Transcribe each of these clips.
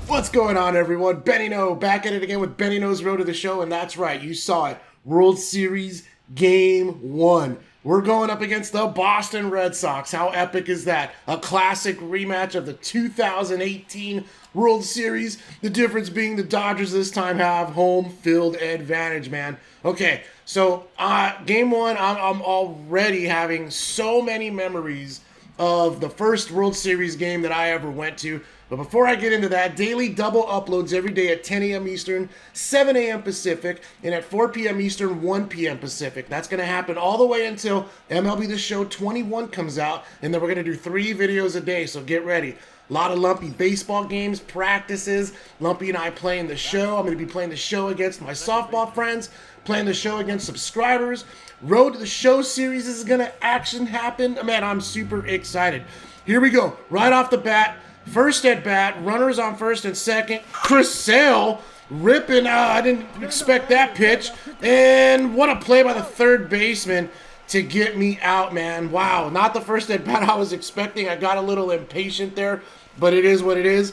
What's going on, everyone? Benny No back at it again with Benny No's Road to the Show, and that's right, you saw it. World Series Game 1. We're going up against the Boston Red Sox. How epic is that? A classic rematch of the 2018 World Series. The difference being the Dodgers this time have home field advantage, man. Okay, so Game 1, I'm already having so many memories of the first World Series game that I ever went to. But before I get into that, daily double uploads every day at 10 a.m. Eastern, 7 a.m. Pacific, and at 4 p.m. Eastern, 1 p.m. Pacific. That's going to happen all the way until MLB The Show 21 comes out, and then we're going to do 3 videos a day, so get ready. A lot of Lumpy baseball games, practices, Lumpy and I playing the show. I'm going to be playing the show against my softball friends, playing the show against subscribers. Road to the Show series is going to action happen. Man, I'm super excited. Here we go. Right off the bat. First at bat, runners on first and second. Chris Sale ripping out. I didn't expect that pitch. And what a play by the third baseman to get me out, man. Wow, not the first at bat I was expecting. I got a little impatient there, but it is what it is.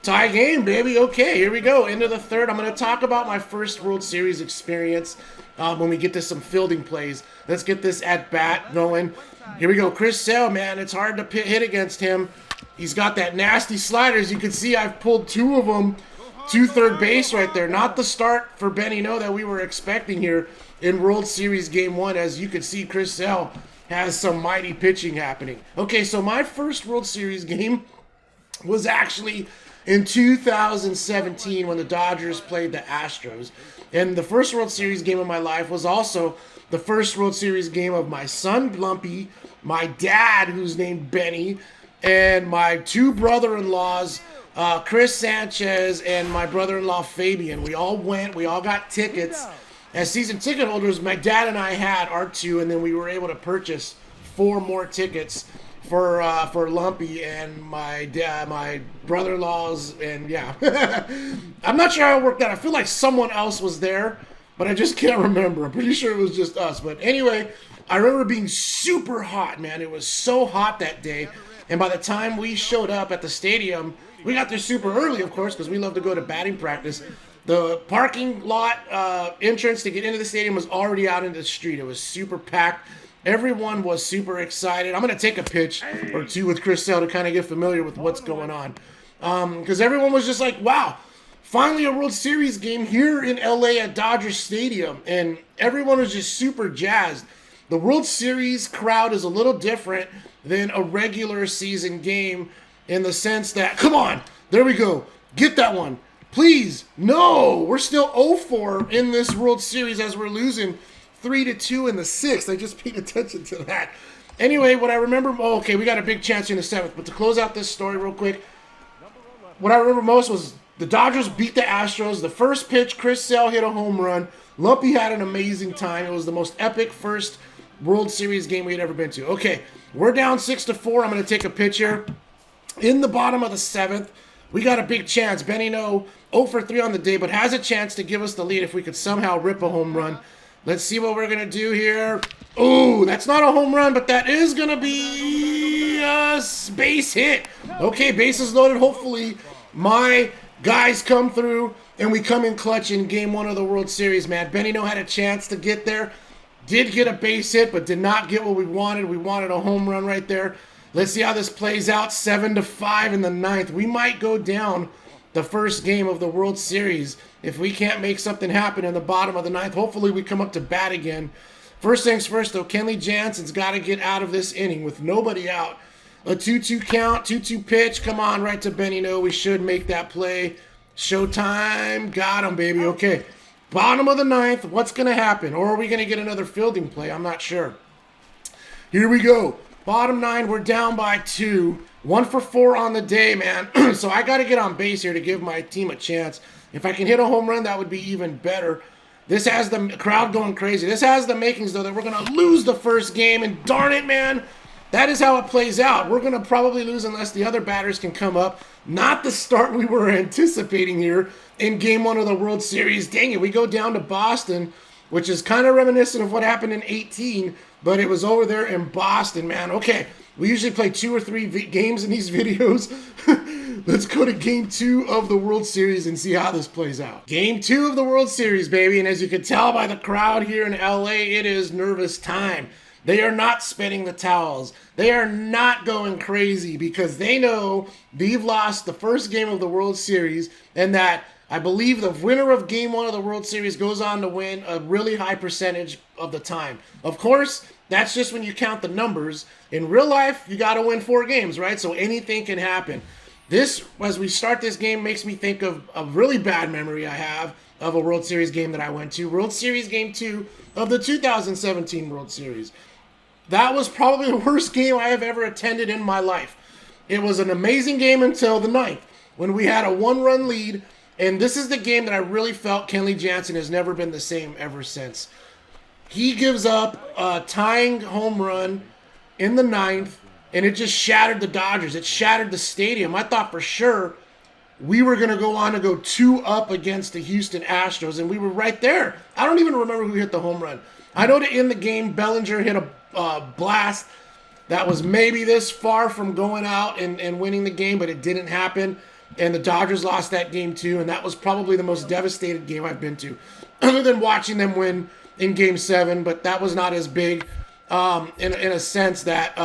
Tie game, baby. Okay, here we go. Into the third. I'm going to talk about my first World Series experience when we get to some fielding plays. Let's get this at bat going. Here we go. Chris Sale, man. It's hard to hit against him. He's got that nasty slider. As you can see, I've pulled 2 of them to third base right there. Not the start for Benny No that we were expecting here in World Series Game 1. As you can see, Chris Sale has some mighty pitching happening. Okay, so my first World Series game was actually in 2017 when the Dodgers played the Astros. And the first World Series game of my life was also the first World Series game of my son, Lumpy, my dad, who's named Benny, and my 2 brother-in-laws, Chris Sanchez and my brother-in-law Fabian. We all went. We all got tickets. As season ticket holders, my dad and I had our 2, and then we were able to purchase 4 more tickets for Lumpy and my dad, my brother-in-laws, and yeah. I'm not sure how it worked out. I feel like someone else was there, but I just can't remember. I'm pretty sure it was just us. But anyway, I remember being super hot, man. It was so hot that day. And by the time we showed up at the stadium, we got there super early, of course, because we love to go to batting practice. The parking lot entrance to get into the stadium was already out into the street. It was super packed. Everyone was super excited. I'm going to take a pitch or 2 with Chris Sale to kind of get familiar with what's going on. Because everyone was just like, wow, finally a World Series game here in LA at Dodger Stadium. And everyone was just super jazzed. The World Series crowd is a little different than a regular season game in the sense that, come on, there we go. Get that one. Please. No, we're still 0-4 in this World Series as we're losing 3-2 in the 6th. I just paid attention to that. Anyway, what I remember, okay, we got a big chance in the 7th, but to close out this story real quick, what I remember most was the Dodgers beat the Astros. The first pitch, Chris Sale hit a home run. Lumpy had an amazing time. It was the most epic first World Series game we had ever been to. Okay, we're down 6-4. I'm going to take a pitch here. In the bottom of the 7th, we got a big chance. Benny No, 0 for 3 on the day, but has a chance to give us the lead if we could somehow rip a home run. Let's see what we're going to do here. Ooh, that's not a home run, but that is going to be a base hit. Okay, bases loaded. Hopefully, my guys come through and we come in clutch in Game 1 of the World Series, man. Benny No had a chance to get there. Did get a base hit, but did not get what we wanted. We wanted a home run right there. Let's see how this plays out. 7-5 in the 9th. We might go down the first game of the World Series if we can't make something happen in the bottom of the 9th. Hopefully we come up to bat again. First things first, though, Kenley Jansen's got to get out of this inning with nobody out. A 2-2 count, 2-2 pitch. Come on, right to Benny No. We should make that play. Showtime. Got him, baby. Okay. Bottom of the 9th, what's going to happen? Or are we going to get another fielding play? I'm not sure. Here we go. Bottom 9, we're down by 2. 1 for 4 on the day, man. So I got to get on base here to give my team a chance. If I can hit a home run, that would be even better. This has the crowd going crazy. This has the makings, though, that we're going to lose the first game. And darn it, man, that is how it plays out. We're going to probably lose unless the other batters can come up. Not the start we were anticipating here in Game 1 of the World Series. Dang it, we go down to Boston, which is kind of reminiscent of what happened in 18, but it was over there in Boston, man. Okay, we usually play 2 or 3 games in these videos. Let's go to game 2 of the World Series and see how this plays out. Game 2 of the World Series, baby. And as you can tell by the crowd here in LA, it is nervous time. They are not spinning the towels. They are not going crazy because they know they've lost the first game of the World Series and that I believe the winner of game 1 of the World Series goes on to win a really high percentage of the time. Of course, that's just when you count the numbers. In real life, you got to win 4 games, right? So anything can happen. This, as we start this game, makes me think of a really bad memory I have of a World Series game that I went to. World Series Game 2 of the 2017 World Series. That was probably the worst game I have ever attended in my life. It was an amazing game until the 9th when we had a 1-run lead. And this is the game that I really felt Kenley Jansen has never been the same ever since. He gives up a tying home run in the 9th, and it just shattered the Dodgers. It shattered the stadium. I thought for sure we were going to go on to go 2-up against the Houston Astros, and we were right there. I don't even remember who hit the home run. I know to end the game, Bellinger hit a blast that was maybe this far from going out and winning the game, but it didn't happen. And the Dodgers lost that game too, and that was probably the most devastated game I've been to, other than watching them win in Game 7, but that was not as big in a sense that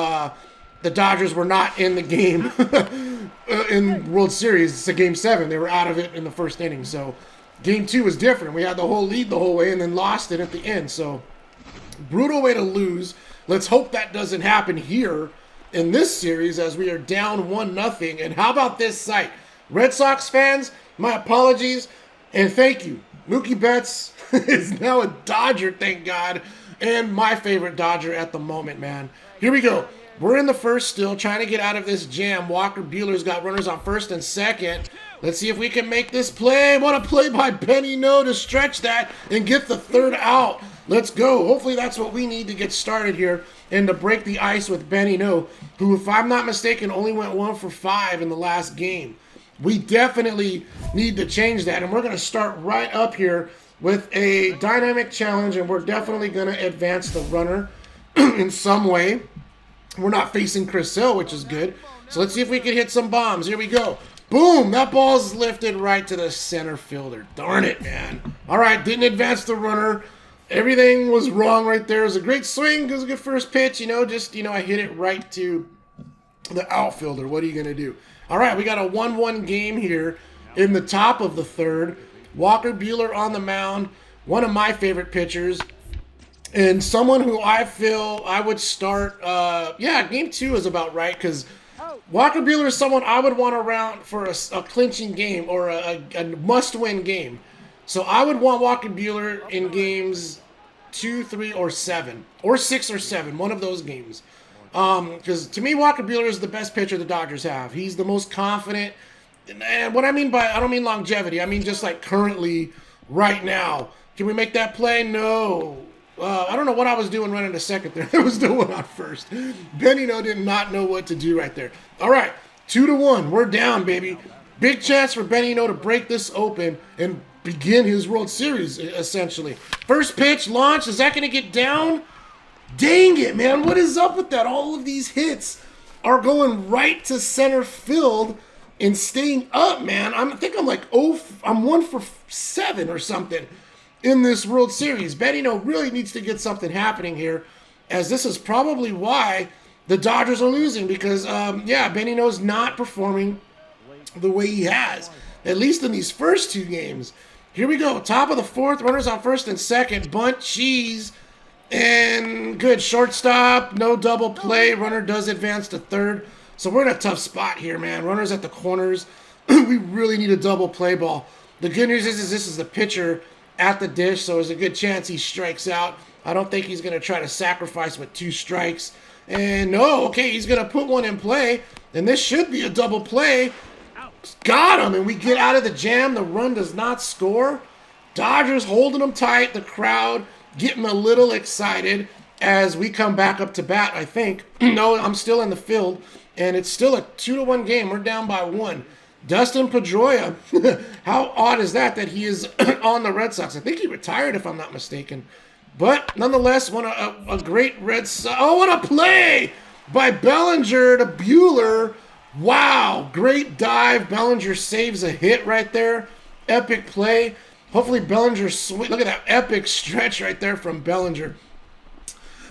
the Dodgers were not in the game in World Series. It's a Game 7. They were out of it in the first inning. So Game 2 was different. We had the whole lead the whole way and then lost it at the end. So brutal way to lose. Let's hope that doesn't happen here in this series as we are down 1-0. And how about this sight? Red Sox fans, my apologies, and thank you. Mookie Betts is now a Dodger, thank God, and my favorite Dodger at the moment, man. Here we go. We're in the first still, trying to get out of this jam. Walker Buehler's got runners on first and second. Let's see if we can make this play. What a play by Benny No to stretch that and get the 3rd out. Let's go. Hopefully that's what we need to get started here and to break the ice with Benny No, who, if I'm not mistaken, only went 1 for 5 in the last game. We definitely need to change that, and we're going to start right up here with a dynamic challenge, and we're definitely going to advance the runner in some way. We're not facing Chris Hill, which is good. So let's see if we can hit some bombs. Here we go. Boom! That ball's lifted right to the center fielder. Darn it, man. All right, didn't advance the runner. Everything was wrong right there. It was a great swing. It was a good first pitch. I hit it right to the outfielder. What are you going to do? All right, we got a 1-1 game here in the top of the 3rd. Walker Buehler on the mound, one of my favorite pitchers, and someone who I feel I would start. Game 2 is about right because Walker Buehler is someone I would want around for a clinching game or a must-win game. So I would want Walker Buehler in games 2, 3, or 7, or 6 or 7, one of those games. Because to me, Walker Buehler is the best pitcher the Dodgers have. He's the most confident. And what I mean by, I don't mean longevity. I mean just like currently, right now. Can we make that play? No. I don't know what I was doing running to second there. I was doing on first. Benny No did not know what to do right there. All right, 2-1. We're down, baby. Big chance for Benny No to break this open and begin his World Series, essentially. First pitch, launch. Is that going to get down? Dang it, man. What is up with that? All of these hits are going right to center field and staying up, man. I think I'm like, I'm 1 for 7 or something in this World Series. Benny No really needs to get something happening here, as this is probably why the Dodgers are losing because, Benny No's not performing the way he has, at least in these first 2 games. Here we go. Top of the 4th, runners on first and second. Bunt, cheese. And good shortstop, no double play. Runner does advance to 3rd. So we're in a tough spot here, man. Runners at the corners. We really need a double play ball. The good news is this is the pitcher at the dish, so there's a good chance he strikes out. I don't think he's going to try to sacrifice with 2 strikes. And no, okay, he's going to put one in play. And this should be a double play. Got him, and we get out of the jam. The run does not score. Dodgers holding them tight. The crowd getting a little excited as we come back up to bat, I think. No, I'm still in the field, and it's still a 2-1 game. We're down by 1. Dustin Pedroia, how odd is that he is on the Red Sox? I think he retired, if I'm not mistaken. But nonetheless, a great Red Sox. Oh, what a play by Bellinger to Buehler. Wow, great dive. Bellinger saves a hit right there. Epic play. Hopefully Bellinger, look at that epic stretch right there from Bellinger.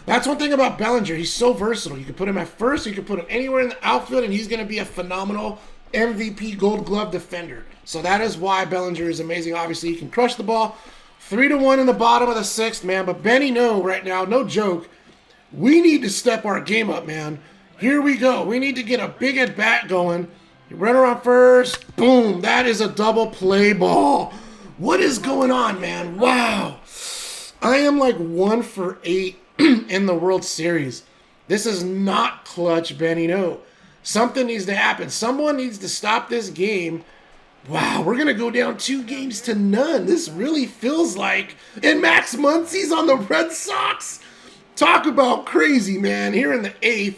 That's one thing about Bellinger. He's so versatile. You can put him at first, you can put him anywhere in the outfield, and he's going to be a phenomenal MVP Gold Glove defender. So that is why Bellinger is amazing. Obviously, he can crush the ball. 3-1 in the bottom of the sixth, man. But Benny, no, right now, no joke. We need to step our game up, man. Here we go. We need to get a big at bat going. You run around first. Boom. That is a double play ball. What is going on, man? Wow. I am like 1 for 8 in the World Series. This is not clutch, Benny. No. Something needs to happen. Someone needs to stop this game. Wow, we're going to go down 2-0. This really feels like... And Max Muncy's on the Red Sox. Talk about crazy, man. Here in the 8th,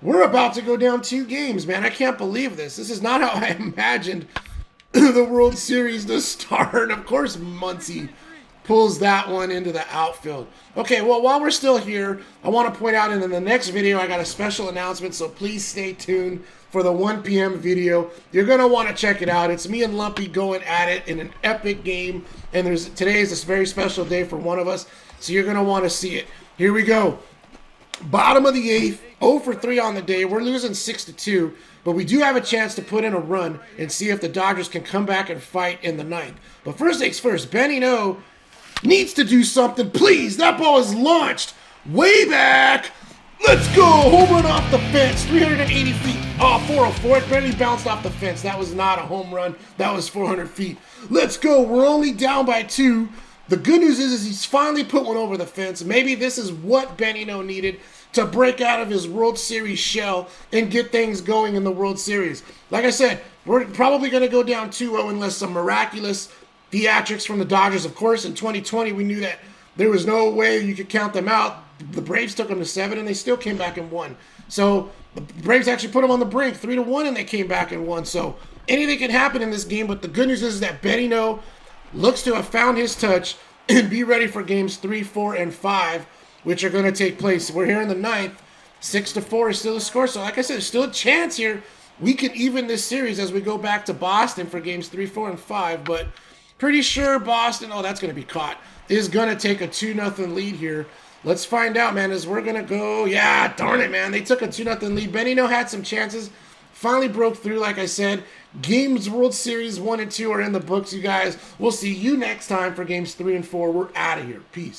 we're about to go down 2 games, man. I can't believe this. This is not how I imagined the World Series to start. Of course, Muncy pulls that one into the outfield. Okay, well, while we're still here, I want to point out in the next video, I got a special announcement, so please stay tuned for the 1 p.m. video. You're going to want to check it out. It's me and Lumpy going at it in an epic game, and today is a very special day for one of us, so you're going to want to see it. Here we go. Bottom of the 8th, 0 for 3 on the day. We're losing 6-2, but we do have a chance to put in a run and see if the Dodgers can come back and fight in the 9th. But first things first, Benny No needs to do something. Please, that ball is launched way back. Let's go. Home run off the fence, 380 feet. Oh, 404. It barely bounced off the fence. That was not a home run. That was 400 feet. Let's go. We're only down by 2. The good news is he's finally put one over the fence. Maybe this is what Benny No needed to break out of his World Series shell and get things going in the World Series. Like I said, we're probably going to go down 2-0 unless some miraculous theatrics from the Dodgers. Of course, in 2020, we knew that there was no way you could count them out. The Braves took them to 7, and they still came back and won. So the Braves actually put them on the brink, 3-1, and they came back and won. So anything can happen in this game, but the good news is that Benny No looks to have found his touch and be ready for games 3, 4, and 5, which are going to take place. We're here in the 9th. 6-4 is still the score. So like I said, there's still a chance here we could even this series as we go back to Boston for games 3, 4, and 5. But pretty sure Boston, oh, that's going to be caught, is going to take a 2-0 lead here. Let's find out, man, as we're going to go. Yeah, darn it, man. They took a 2-0 lead. Benny No had some chances. Finally broke through, like I said. Games World Series 1 and 2 are in the books, you guys. We'll see you next time for games 3 and 4. We're out of here. Peace.